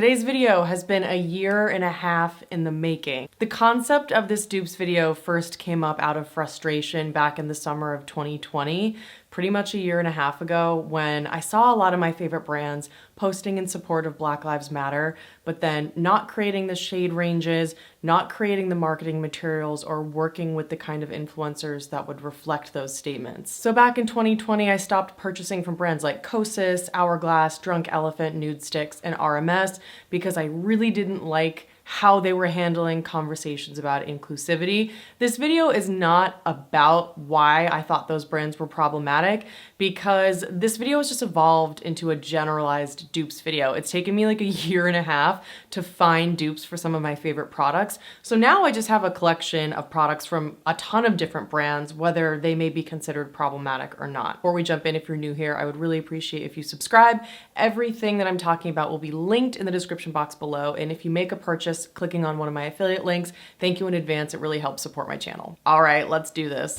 Today's video has been a year and a half in the making. The concept of this dupes video first came up out of frustration back in the summer of 2020, pretty much a year and a half ago, when I saw a lot of my favorite brands posting in support of Black Lives Matter, but then not creating the shade ranges, not creating the marketing materials, or working with the kind of influencers that would reflect those statements. So back in 2020, I stopped purchasing from brands like Kosas, Hourglass, Drunk Elephant, Nudestix, and RMS because I really didn't like how they were handling conversations about inclusivity. This video is not about why I thought those brands were problematic, because this video has just evolved into a generalized dupes video. It's taken me like a year and a half to find dupes for some of my favorite products. So now I just have a collection of products from a ton of different brands, whether they may be considered problematic or not. Before we jump in, if you're new here, I would really appreciate if you subscribe. Everything that I'm talking about will be linked in the description box below. And if you make a purchase clicking on one of my affiliate links, thank you in advance. It really helps support my channel. All right, let's do this.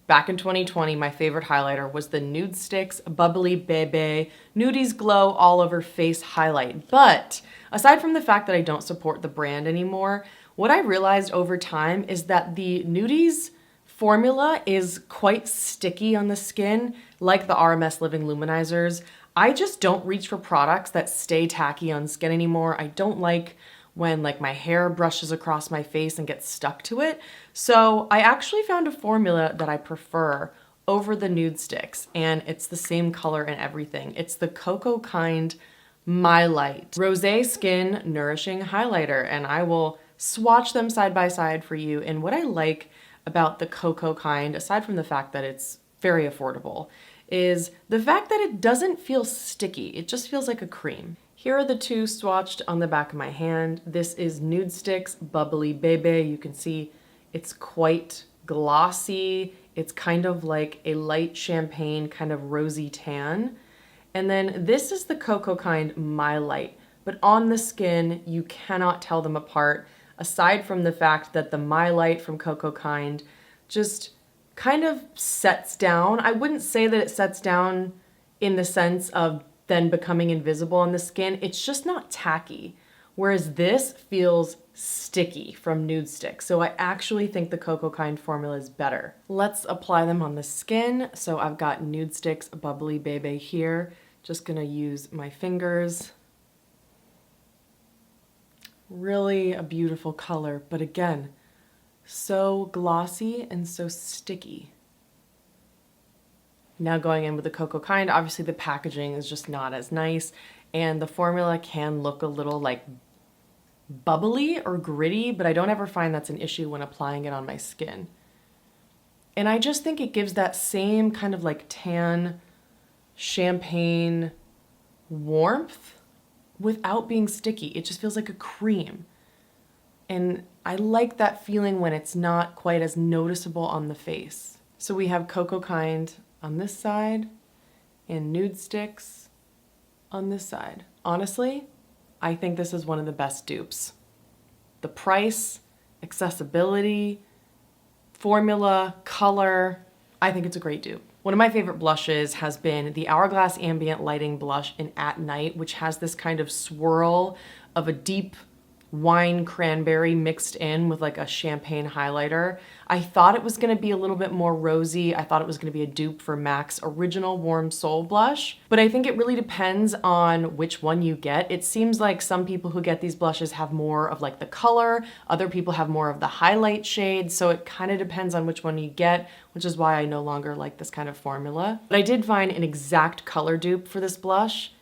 Back in 2020, my favorite highlighter was the Nudestix Bubbly Bebe Nudies Glow All Over Face Highlight. But aside from the fact that I don't support the brand anymore, what I realized over time is that the Nudies formula is quite sticky on the skin, like the RMS Living Luminizers. I just don't reach for products that stay tacky on skin anymore. I don't like when like my hair brushes across my face and gets stuck to it. So I actually found a formula that I prefer over the Nudestix, and it's the same color and everything. It's the Cocoa Kind My Light Rosé Skin Nourishing Highlighter, and I will swatch them side by side for you. And what I like about the Cocoa Kind, aside from the fact that it's very affordable, is the fact that it doesn't feel sticky. It just feels like a cream. Here are the two swatched on the back of my hand. This is Nudestix Bubbly Bebe. You can see it's quite glossy. It's kind of like a light champagne, kind of rosy tan. And then this is the Cocoa Kind My Light. But on the skin, you cannot tell them apart, aside from the fact that the My Light from Cocoa Kind just kind of sets down. I wouldn't say that it sets down in the sense of then becoming invisible on the skin. It's just not tacky. Whereas this feels sticky from Nudestix. So I actually think the Cocoa Kind formula is better. Let's apply them on the skin. So I've got Nudestix Bubbly Bebe here. Just gonna use my fingers. Really a beautiful color, but again, so glossy and so sticky. Now going in with the Cocoa Kind, obviously the packaging is just not as nice, and the formula can look a little like bubbly or gritty, but I don't ever find that's an issue when applying it on my skin. And I just think it gives that same kind of like tan, champagne warmth without being sticky. It just feels like a cream. And I like that feeling when it's not quite as noticeable on the face. So we have Cocoa Kind on this side and Nudestix on this side. Honestly, I think this is one of the best dupes. The price, accessibility, formula, color, I think it's a great dupe. One of my favorite blushes has been the Hourglass Ambient Lighting Blush in At Night, which has this kind of swirl of a deep wine cranberry mixed in with like a champagne highlighter. I thought it was gonna be a little bit more rosy. I thought it was gonna be a dupe for MAC's original Warm Soul blush, but I think it really depends on which one you get. It seems like some people who get these blushes have more of like the color, other people have more of the highlight shade, so it kind of depends on which one you get, which is why I no longer like this kind of formula. But I did find an exact color dupe for this blush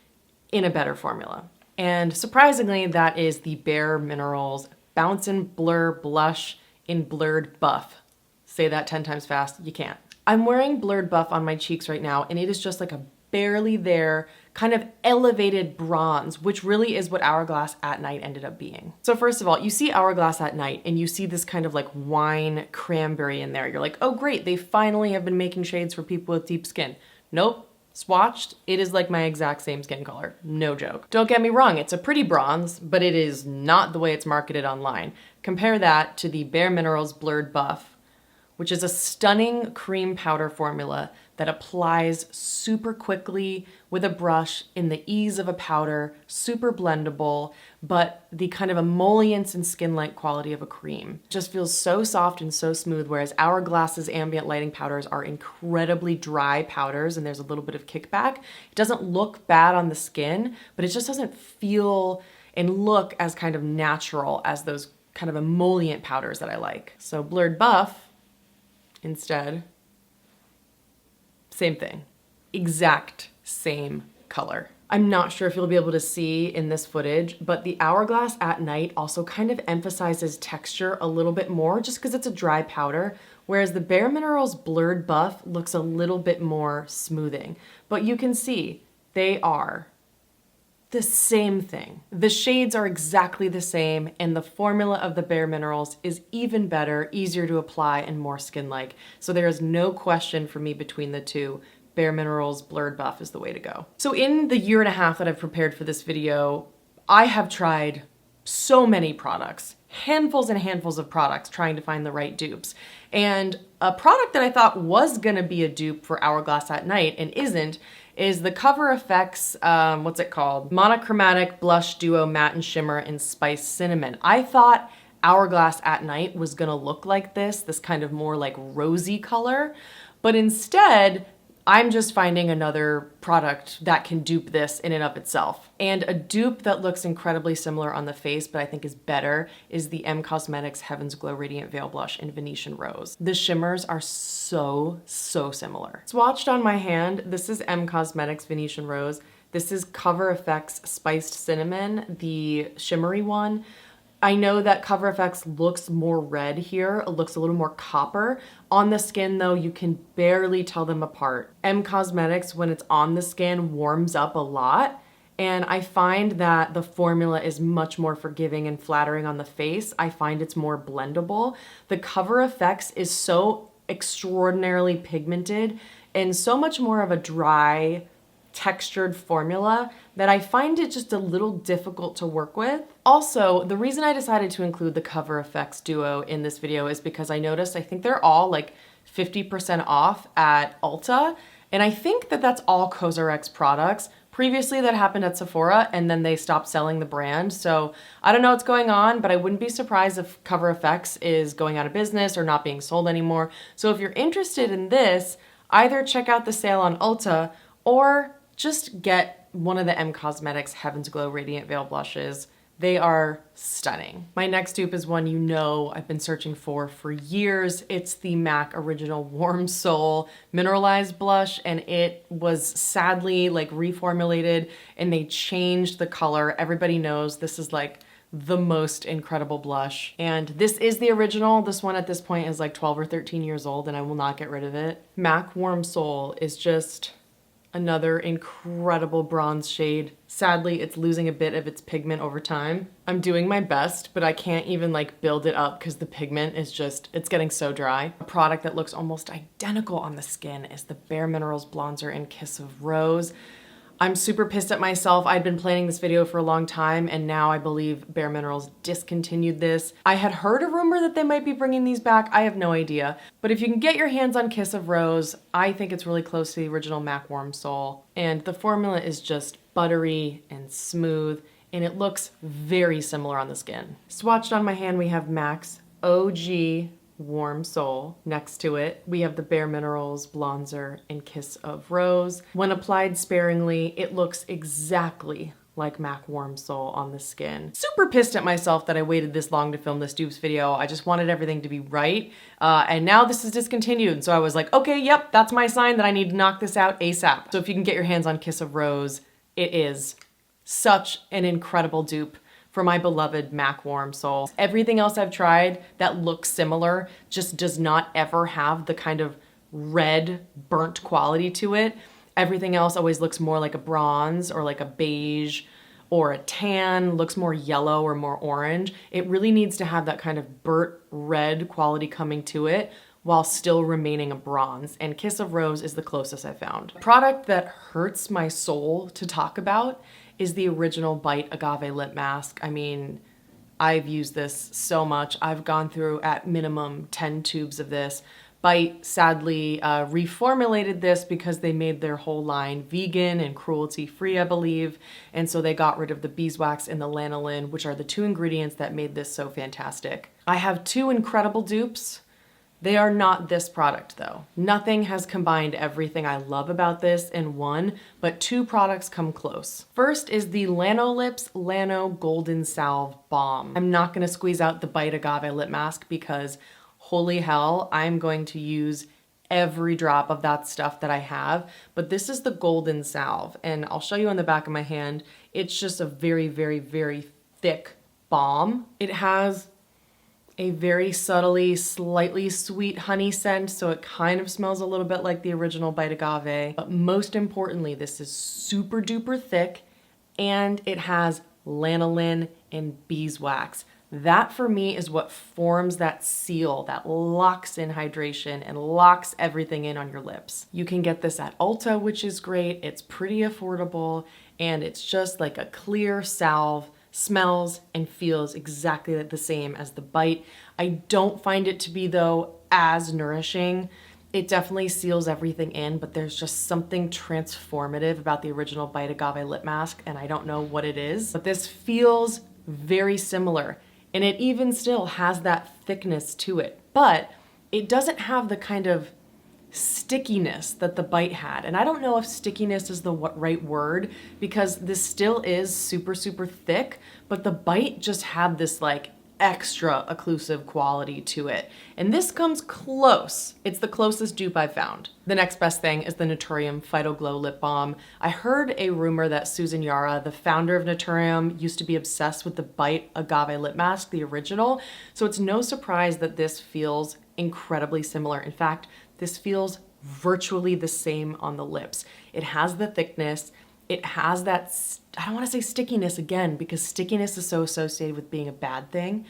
in a better formula. And surprisingly, that is the Bare Minerals Bounce and Blur Blush in Blurred Buff. Say that 10 times fast, you can't. I'm wearing Blurred Buff on my cheeks right now, and it is just like a barely there kind of elevated bronze, which really is what Hourglass At Night ended up being. So first of all, you see Hourglass At Night and you see this kind of like wine cranberry in there. You're like, oh great, they finally have been making shades for people with deep skin. Nope. Swatched, it is like my exact same skin color. No joke. Don't get me wrong, it's a pretty bronze, but it is not the way it's marketed online. Compare that to the Bare Minerals Blurred Buff, which is a stunning cream powder formula that applies super quickly with a brush in the ease of a powder, super blendable, but the kind of emollients and skin-like quality of a cream. It just feels so soft and so smooth, whereas Hourglass's ambient lighting powders are incredibly dry powders and there's a little bit of kickback. It doesn't look bad on the skin, but it just doesn't feel and look as kind of natural as those kind of emollient powders that I like. So Blurred Buff, instead, same thing, exact same color. I'm not sure if you'll be able to see in this footage, but the Hourglass at night also kind of emphasizes texture a little bit more just because it's a dry powder, whereas the Bare Minerals Blurred Buff looks a little bit more smoothing. But you can see they are the same thing. The shades are exactly the same, and the formula of the Bare Minerals is even better, easier to apply, and more skin-like. So there is no question for me between the two. Bare Minerals Blurred Buff is the way to go. So in the year and a half that I've prepared for this video, I have tried so many products, handfuls and handfuls of products trying to find the right dupes. And a product that I thought was gonna be a dupe for Hourglass at night and isn't is the Cover FX, what's it called? Monochromatic Blush Duo Matte and Shimmer in Spice Cinnamon. I thought Hourglass at night was gonna look like this kind of more like rosy color, but instead, I'm just finding another product that can dupe this in and of itself. And a dupe that looks incredibly similar on the face, but I think is better, is the M Cosmetics Heaven's Glow Radiant Veil Blush in Venetian Rose. The shimmers are so similar. Swatched on my hand, this is M Cosmetics Venetian Rose. This is Cover FX Spiced Cinnamon, the shimmery one. I know that Cover FX looks more red here. It looks a little more copper. On the skin though, you can barely tell them apart. M Cosmetics, when it's on the skin, warms up a lot. And I find that the formula is much more forgiving and flattering on the face. I find it's more blendable. The Cover FX is so extraordinarily pigmented and so much more of a dry, textured formula that I find it just a little difficult to work with. Also, the reason I decided to include the Cover FX duo in this video is because I noticed I think they're all like 50% off at Ulta, and I think that that's all Kosas products. Previously that happened at Sephora and then they stopped selling the brand, so I don't know what's going on, but I wouldn't be surprised if Cover FX is going out of business or not being sold anymore. So if you're interested in this, either check out the sale on Ulta or just get one of the M Cosmetics Heaven's Glow Radiant Veil Blushes. They are stunning. My next dupe is one you know I've been searching for years. It's the MAC Original Warm Soul Mineralized Blush, and it was sadly like reformulated and they changed the color. Everybody knows this is like the most incredible blush. And this is the original. This one at this point is like 12 or 13 years old and I will not get rid of it. MAC Warm Soul is just another incredible bronze shade. Sadly, it's losing a bit of its pigment over time. I'm doing my best, but I can't even like build it up because the pigment is just, it's getting so dry. A product that looks almost identical on the skin is the Bare Minerals Blonzer in Kiss of Rose. I'm super pissed at myself. I'd been planning this video for a long time and now I believe Bare Minerals discontinued this. I had heard a rumor that they might be bringing these back. I have no idea. But if you can get your hands on Kiss of Rose, I think it's really close to the original MAC Warm Soul. And the formula is just buttery and smooth and it looks very similar on the skin. Swatched on my hand, we have MAC's OG Warm Soul. Next to it, we have the Bare Minerals Blonzer in Kiss of Rose. When applied sparingly, it looks exactly like MAC Warm Soul on the skin. Super pissed at myself that I waited this long to film this dupes video. I just wanted everything to be right. And now this is discontinued. So I was like, okay, yep, that's my sign that I need to knock this out ASAP. So if you can get your hands on Kiss of Rose, it is such an incredible dupe for my beloved MAC Warm Soul. Everything else I've tried that looks similar just does not ever have the kind of red burnt quality to it. Everything else always looks more like a bronze or like a beige or a tan, looks more yellow or more orange. It really needs to have that kind of burnt red quality coming to it while still remaining a bronze, and Kiss of Rose is the closest I found. A product that hurts my soul to talk about is the original Bite Agave Lip Mask. I mean, I've used this so much. I've gone through at minimum 10 tubes of this, Bite sadly reformulated this because they made their whole line vegan and cruelty-free, I believe. And so they got rid of the beeswax and the lanolin, which are the two ingredients that made this so fantastic. I have two incredible dupes. They are not this product though. Nothing has combined everything I love about this in one, but two products come close. First is the Llano Lips Llano Golden Salve Balm. I'm not gonna squeeze out the Bite Agave lip mask because holy hell, I'm going to use every drop of that stuff that I have, but this is the Golden Salve, and I'll show you on the back of my hand. It's just a very, very, very thick balm. It has a very subtly, slightly sweet honey scent, so it kind of smells a little bit like the original Bite Agave. But most importantly, this is super duper thick, and it has lanolin and beeswax. That for me is what forms that seal that locks in hydration and locks everything in on your lips. You can get this at Ulta, which is great. It's pretty affordable, and it's just like a clear salve. Smells and feels exactly the same as the Bite. I don't find it to be, though, as nourishing. It definitely seals everything in, but there's just something transformative about the original Bite Agave lip mask, and I don't know what it is. But this feels very similar, and it even still has that thickness to it. But it doesn't have the kind of stickiness that the Bite had. And I don't know if stickiness is the right word, because this still is super, super thick, but the Bite just had this like extra occlusive quality to it. And this comes close. It's the closest dupe I've found. The next best thing is the Notorium Fido Glow Lip Balm. I heard a rumor that Susan Yara, the founder of Notorium, used to be obsessed with the Bite Agave lip mask, the original. So it's no surprise that this feels incredibly similar. In fact, this feels virtually the same on the lips. It has the thickness. It has that, I don't want to say stickiness again, because stickiness is so associated with being a bad thing,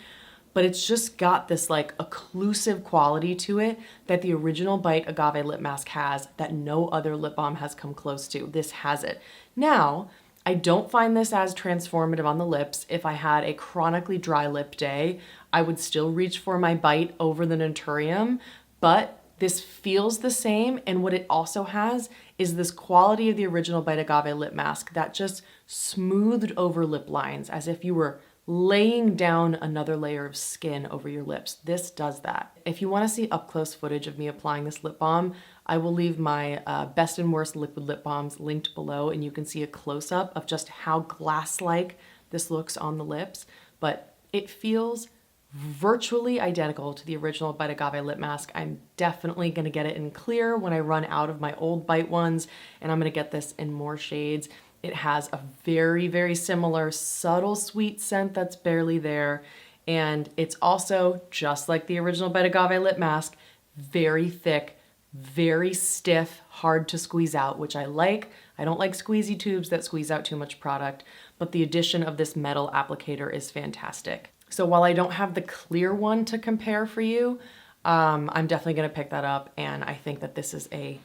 but it's just got this like occlusive quality to it that the original Bite Agave lip mask has that no other lip balm has come close to. This has it. Now, I don't find this as transformative on the lips. If I had a chronically dry lip day, I would still reach for my Bite over the Notorium, but this feels the same, and what it also has is this quality of the original Bite Agave lip mask that just smoothed over lip lines as if you were laying down another layer of skin over your lips. This does that. If you want to see up close footage of me applying this lip balm, I will leave my best and worst liquid lip balms linked below, and you can see a close-up of just how glass-like this looks on the lips, but it feels virtually identical to the original Bite Agave lip mask. I'm definitely gonna get it in clear when I run out of my old Bite ones, and I'm gonna get this in more shades. It has a very, very similar subtle sweet scent that's barely there, and it's also, just like the original Bite Agave lip mask, very thick, very stiff, hard to squeeze out, which I like. I don't like squeezy tubes that squeeze out too much product, but the addition of this metal applicator is fantastic. So while I don't have the clear one to compare for you, I'm definitely gonna pick that up, and I think that this is a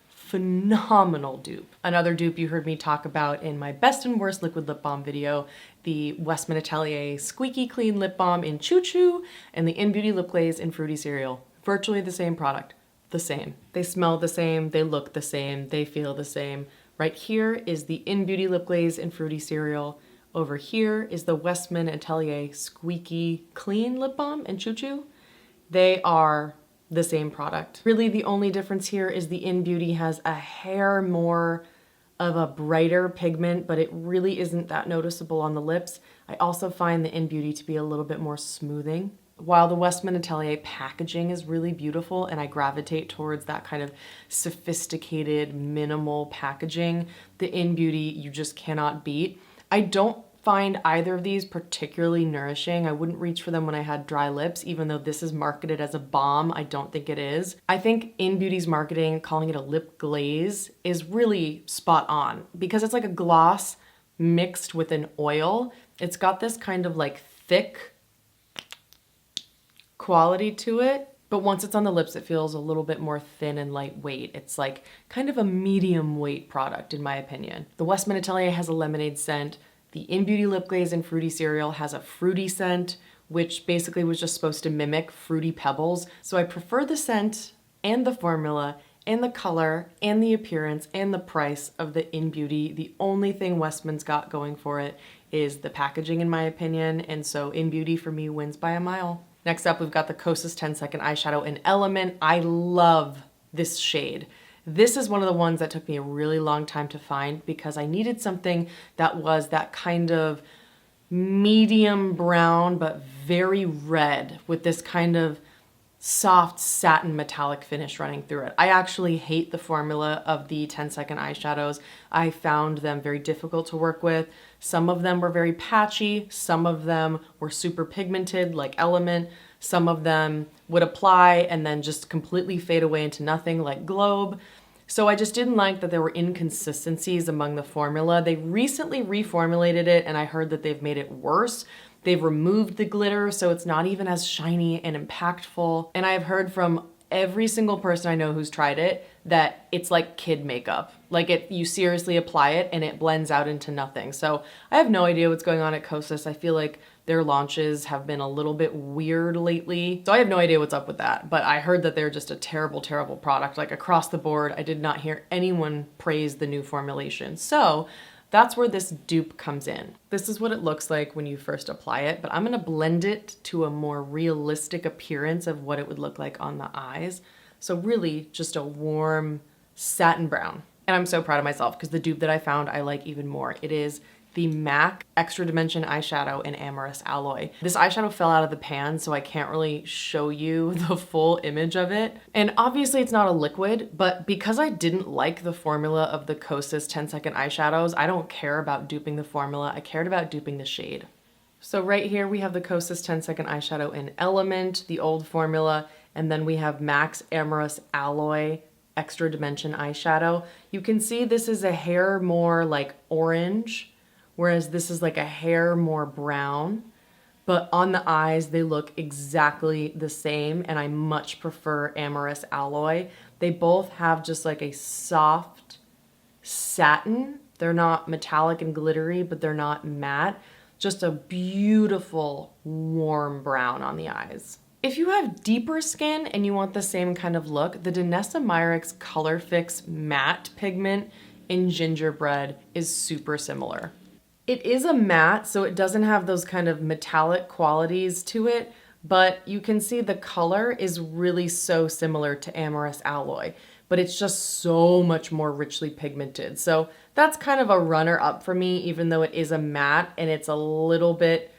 phenomenal dupe. Another dupe you heard me talk about in my best and worst liquid lip balm video, the Westman Atelier Squeaky Clean Lip Balm in Choo Choo and the In Beauty Lip Glaze in Fruity Cereal. Virtually the same product, the same. They smell the same, they look the same, they feel the same. Right here is the In Beauty Lip Glaze in Fruity Cereal. Over here is the Westman Atelier Squeaky Clean Lip Balm in Choo Choo. They are the same product. Really, the only difference here is the In Beauty has a hair more of a brighter pigment, but it really isn't that noticeable on the lips. I also find the In Beauty to be a little bit more smoothing. While the Westman Atelier packaging is really beautiful, and I gravitate towards that kind of sophisticated, minimal packaging, the In Beauty you just cannot beat. I don't find either of these particularly nourishing. I wouldn't reach for them when I had dry lips, even though this is marketed as a balm. I don't think it is. I think In Beauty's marketing, calling it a lip glaze, is really spot on because it's like a gloss mixed with an oil. It's got this kind of like thick quality to it, but once it's on the lips, it feels a little bit more thin and lightweight. It's like kind of a medium weight product in my opinion. The Westman Atelier has a lemonade scent. The In Beauty Lip Glaze in Fruity Cereal has a fruity scent, which basically was just supposed to mimic Fruity Pebbles. So I prefer the scent and the formula and the color and the appearance and the price of the In Beauty. The only thing Westman's got going for it is the packaging, in my opinion, and so In Beauty for me wins by a mile. Next up, we've got the Kosas 10-second eyeshadow in Element. I love this shade. This is one of the ones that took me a really long time to find because I needed something that was that kind of medium brown but very red with this kind of soft satin metallic finish running through it. I actually hate the formula of the 10-second eyeshadows. I found them very difficult to work with. Some of them were very patchy, some of them were super pigmented like Element, some of them would apply and then just completely fade away into nothing like Globe. So I just didn't like that there were inconsistencies among the formula. They recently reformulated it and I heard that they've made it worse. They've removed the glitter, so it's not even as shiny and impactful. And I've heard from every single person I know who's tried it that it's like kid makeup. Like you seriously apply it and it blends out into nothing. So I have no idea what's going on at Kosas. I feel like their launches have been a little bit weird lately. So I have no idea what's up with that, but I heard that they're just a terrible, terrible product. Like across the board, I did not hear anyone praise the new formulation. So that's where this dupe comes in. This is what it looks like when you first apply it, but I'm gonna blend it to a more realistic appearance of what it would look like on the eyes. So really just a warm satin brown. And I'm so proud of myself because the dupe that I found I like even more. It is the MAC Extra Dimension eyeshadow in Amorous Alloy. This eyeshadow fell out of the pan, so I can't really show you the full image of it. And obviously it's not a liquid, but because I didn't like the formula of the Kosas 10-second eyeshadows, I don't care about duping the formula, I cared about duping the shade. So right here we have the Kosas 10-second eyeshadow in Element, the old formula, and then we have MAC's Amorous Alloy Extra Dimension eyeshadow. You can see this is a hair more like orange, whereas this is like a hair more brown, but on the eyes, they look exactly the same, and I much prefer Amorous Alloy. They both have just like a soft satin. They're not metallic and glittery, but they're not matte. Just a beautiful, warm brown on the eyes. If you have deeper skin and you want the same kind of look, the Danessa Myrick's Color Fix Matte Pigment in Gingerbread is super similar. It is a matte, so it doesn't have those kind of metallic qualities to it, but you can see the color is really so similar to Amorous Alloy, but it's just so much more richly pigmented. So that's kind of a runner-up for me, even though it is a matte and it's a little bit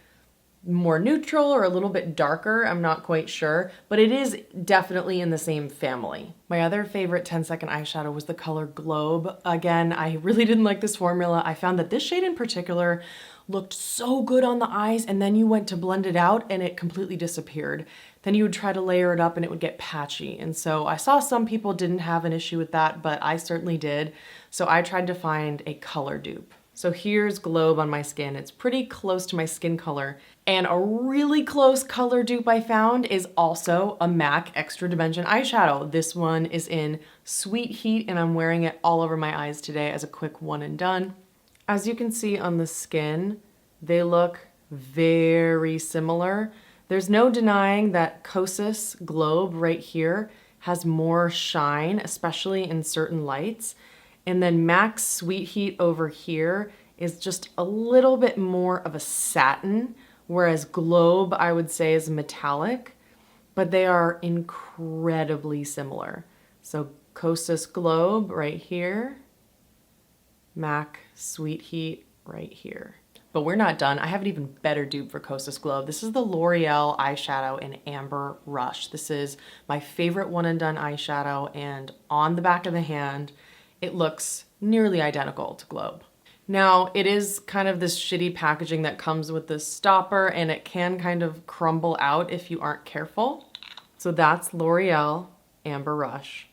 more neutral or a little bit darker, I'm not quite sure, but it is definitely in the same family. My other favorite 10-second eyeshadow was the color Globe. Again, I really didn't like this formula. I found that this shade in particular looked so good on the eyes, and then you went to blend it out and it completely disappeared. Then you would try to layer it up and it would get patchy. And so I saw some people didn't have an issue with that, but I certainly did. So I tried to find a color dupe. So here's Globe on my skin. It's pretty close to my skin color. And a really close color dupe I found is also a MAC Extra Dimension eyeshadow. This one is in Sweet Heat and I'm wearing it all over my eyes today as a quick one and done. As you can see on the skin, they look very similar. There's no denying that Kosas Globe right here has more shine, especially in certain lights. And then MAC's Sweet Heat over here is just a little bit more of a satin, whereas Globe, I would say, is metallic, but they are incredibly similar. So Kosas Globe right here, MAC Sweet Heat right here. But we're not done. I have an even better dupe for Kosas Globe. This is the L'Oreal eyeshadow in Amber Rush. This is my favorite one and done eyeshadow, and on the back of the hand, it looks nearly identical to Globe. Now, it is kind of this shitty packaging that comes with this stopper, and it can kind of crumble out if you aren't careful. So that's L'Oreal Amber Rush.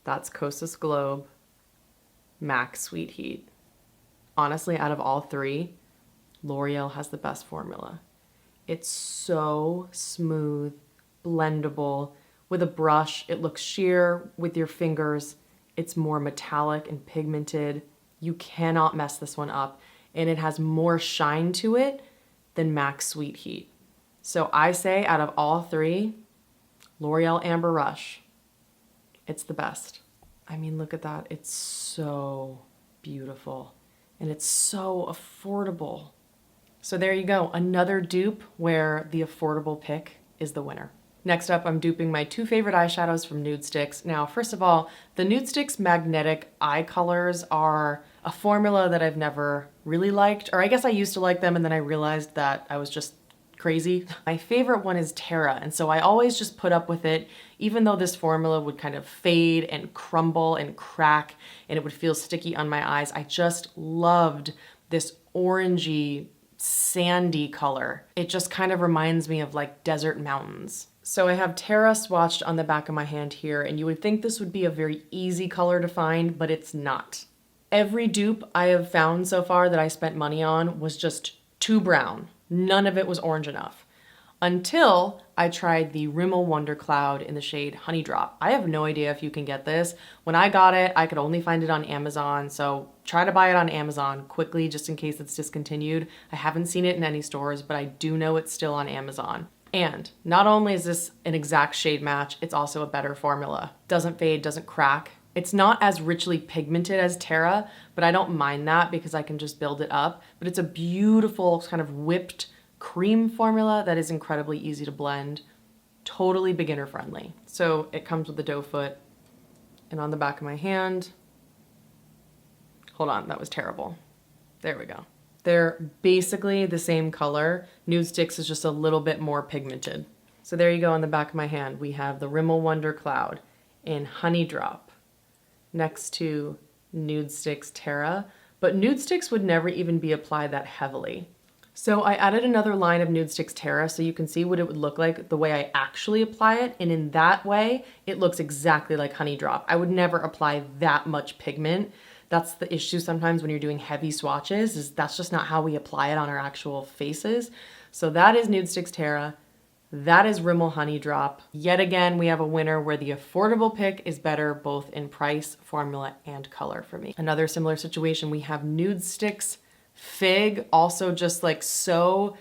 That's Kosas Globe, MAC Sweet Heat. Honestly, out of all three, L'Oreal has the best formula. It's so smooth, blendable. With a brush, it looks sheer. With your fingers, it's more metallic and pigmented. You cannot mess this one up. And it has more shine to it than MAC Sweet Heat. So I say out of all three, L'Oreal Amber Rush It's the best. I mean, look at that. It's so beautiful and it's so affordable. So there you go, another dupe where the affordable pick is the winner. Next up, I'm duping my two favorite eyeshadows from Nudestix. Now, first of all, the Nudestix magnetic eye colors are a formula that I've never really liked, or I guess I used to like them and then I realized that I was just crazy. My favorite one is Terra, and so I always just put up with it, even though this formula would kind of fade and crumble and crack and it would feel sticky on my eyes. I just loved this orangey, sandy color. It just kind of reminds me of like desert mountains. So I have Terra swatched on the back of my hand here, and you would think this would be a very easy color to find, but it's not. Every dupe I have found so far that I spent money on was just too brown. None of it was orange enough. Until I tried the Rimmel Wonder Cloud in the shade Honey Drop. I have no idea if you can get this. When I got it, I could only find it on Amazon, so try to buy it on Amazon quickly just in case it's discontinued. I haven't seen it in any stores, but I do know it's still on Amazon. And not only is this an exact shade match, it's also a better formula. Doesn't fade, doesn't crack. It's not as richly pigmented as Terra, but I don't mind that because I can just build it up. But it's a beautiful kind of whipped cream formula that is incredibly easy to blend. Totally beginner friendly. So it comes with the doe foot, and on the back of my hand, hold on, that was terrible. There we go. They're basically the same color. Nudestix is just a little bit more pigmented. So there you go on the back of my hand. We have the Rimmel Wonder Cloud in Honey Drop next to Nudestix Terra, but Nudestix would never even be applied that heavily. So I added another line of Nudestix Terra so you can see what it would look like the way I actually apply it, and in that way, it looks exactly like Honey Drop. I would never apply that much pigment. That's the issue sometimes when you're doing heavy swatches, is that's just not how we apply it on our actual faces. So that is Nudestix Terra. That is Rimmel Honey Drop. Yet again, we have a winner where the affordable pick is better both in price, formula, and color for me. Another similar situation, we have Nudestix Fig, also just like so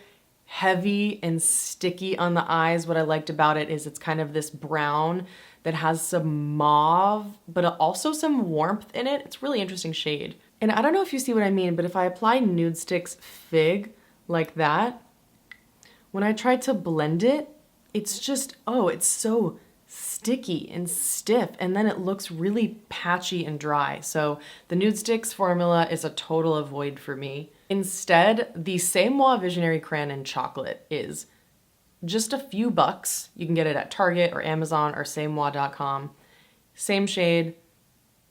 heavy and sticky on the eyes. What I liked about it is it's kind of this brown that has some mauve, but also some warmth in it. It's a really interesting shade. And I don't know if you see what I mean, but if I apply Nudestix Fig like that, when I try to blend it, it's just, oh, it's so sticky and stiff, and then it looks really patchy and dry. So the Nudestix formula is a total avoid for me. Instead, the Semois Visionary Crayon in Chocolate is just a few bucks. You can get it at Target or Amazon or semois.com. Same shade,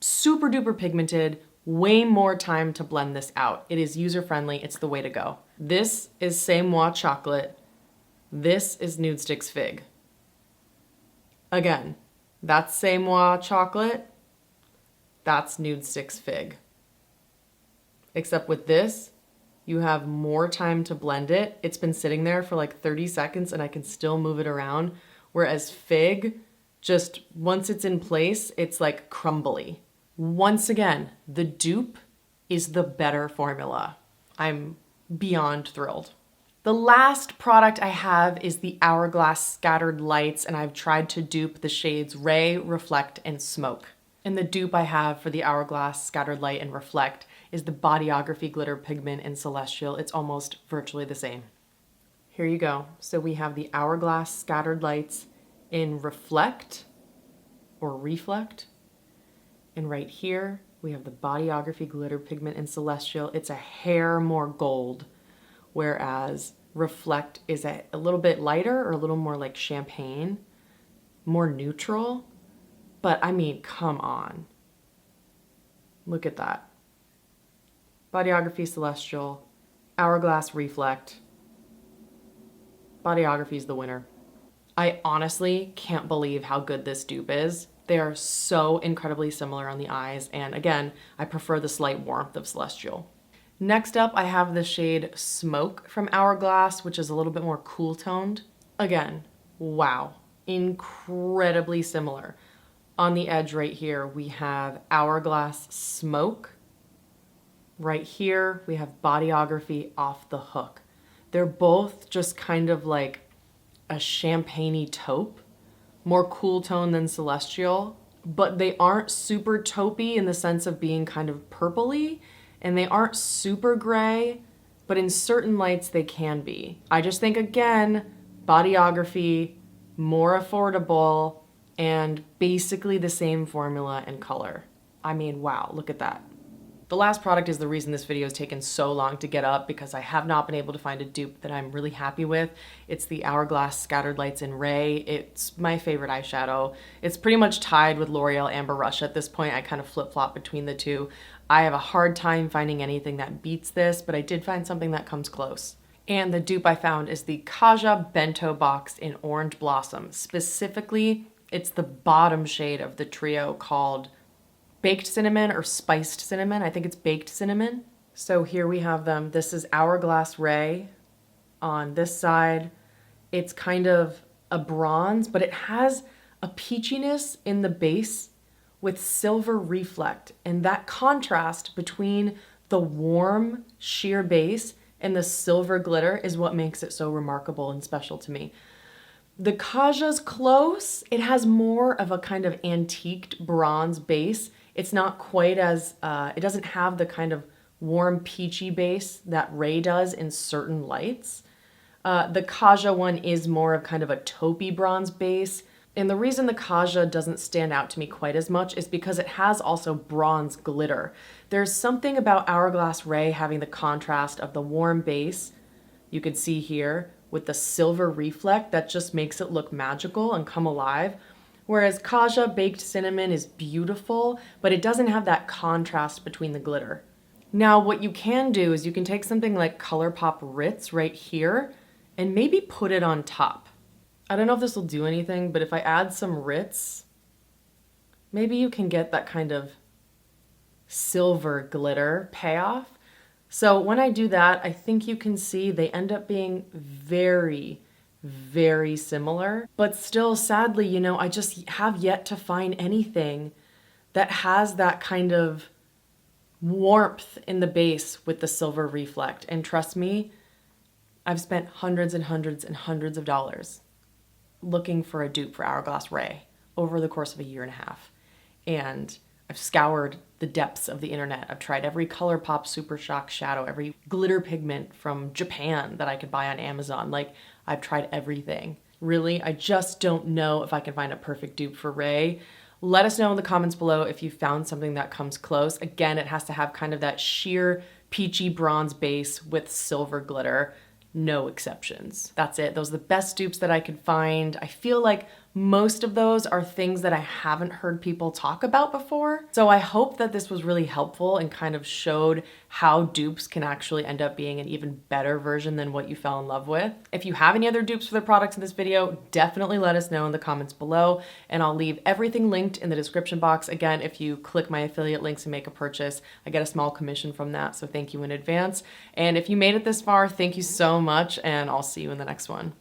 super duper pigmented, way more time to blend this out. It is user friendly, it's the way to go. This is Semois Chocolate. This is Nudestix Fig. Again, that's Semois Chocolate, that's Nudestix Fig. Except with this, you have more time to blend it. It's been sitting there for like 30 seconds and I can still move it around. Whereas Fig, just once it's in place, it's like crumbly. Once again, the dupe is the better formula. I'm beyond thrilled. The last product I have is the Hourglass Scattered Lights, and I've tried to dupe the shades Ray, Reflect, and Smoke. And the dupe I have for the Hourglass Scattered Light and Reflect is the Bodyography Glitter Pigment in Celestial. It's almost virtually the same. Here you go. So we have the Hourglass Scattered Lights in Reflect or Reflect. And right here, we have the Bodyography Glitter Pigment in Celestial. It's a hair more gold, whereas Reflect is a little bit lighter or a little more like champagne, more neutral. But I mean, come on. Look at that. Bodyography Celestial, Hourglass Reflect. Bodyography is the winner. I honestly can't believe how good this dupe is. They are so incredibly similar on the eyes, and again, I prefer the slight warmth of Celestial. Next up, I have the shade Smoke from Hourglass, which is a little bit more cool toned. Again, wow, incredibly similar. On the edge right here, we have Hourglass Smoke. Right here, we have Bodyography Off the Hook. They're both just kind of like a champagne-y taupe, more cool tone than Celestial. but they aren't super taupey in the sense of being kind of purpley, and they aren't super gray, but in certain lights they can be. I just think, again, bodyography, more affordable, and basically the same formula and color. I mean, wow, look at that. The last product is the reason this video has taken so long to get up, because I have not been able to find a dupe that I'm really happy with. It's the Hourglass Scattered Lights in Ray. It's my favorite eyeshadow. It's pretty much tied with L'Oreal Amber Rush at this point. I kind of flip-flop between the two. I have a hard time finding anything that beats this, but I did find something that comes close. And the dupe I found is the Kaja Bento box in Orange Blossom. Specifically, it's the bottom shade of the trio called Baked Cinnamon or Spiced Cinnamon. I think it's Baked Cinnamon. So here we have them. This is Hourglass Ray on this side. It's kind of a bronze, but it has a peachiness in the base with silver reflect. And that contrast between the warm sheer base and the silver glitter is what makes it so remarkable and special to me. The Kaja's close. It has more of a kind of antiqued bronze base. It's not quite as, it doesn't have the kind of warm peachy base that Ray does in certain lights. The Kaja one is more of kind of a taupey bronze base. And the reason the Kaja doesn't stand out to me quite as much is because it has also bronze glitter. There's something about Hourglass Ray having the contrast of the warm base, you can see here, with the silver reflect that just makes it look magical and come alive. Whereas Kaja Baked Cinnamon is beautiful, but it doesn't have that contrast between the glitter. Now, what you can do is you can take something like ColourPop Ritz right here and maybe put it on top. I don't know if this will do anything, but if I add some Ritz, maybe you can get that kind of silver glitter payoff. So when I do that, I think you can see they end up being very, very similar, but still, sadly, you know, I just have yet to find anything that has that kind of warmth in the base with the silver reflect. And trust me, I've spent hundreds and hundreds and hundreds of dollars looking for a dupe for Hourglass Ray over the course of a year and a half. And I've scoured the depths of the internet. I've tried every ColourPop Super Shock shadow, every glitter pigment from Japan that I could buy on Amazon. Like, I've tried everything. Really, I just don't know if I can find a perfect dupe for Ray. Let us know in the comments below if you found something that comes close. Again, it has to have kind of that sheer peachy bronze base with silver glitter. No exceptions. That's it. Those are the best dupes that I could find. I feel like most of those are things that I haven't heard people talk about before. So I hope that this was really helpful and kind of showed how dupes can actually end up being an even better version than what you fell in love with. If you have any other dupes for the products in this video, definitely let us know in the comments below, and I'll leave everything linked in the description box. Again, if you click my affiliate links and make a purchase, I get a small commission from that, so thank you in advance. And if you made it this far, thank you so much, and I'll see you in the next one.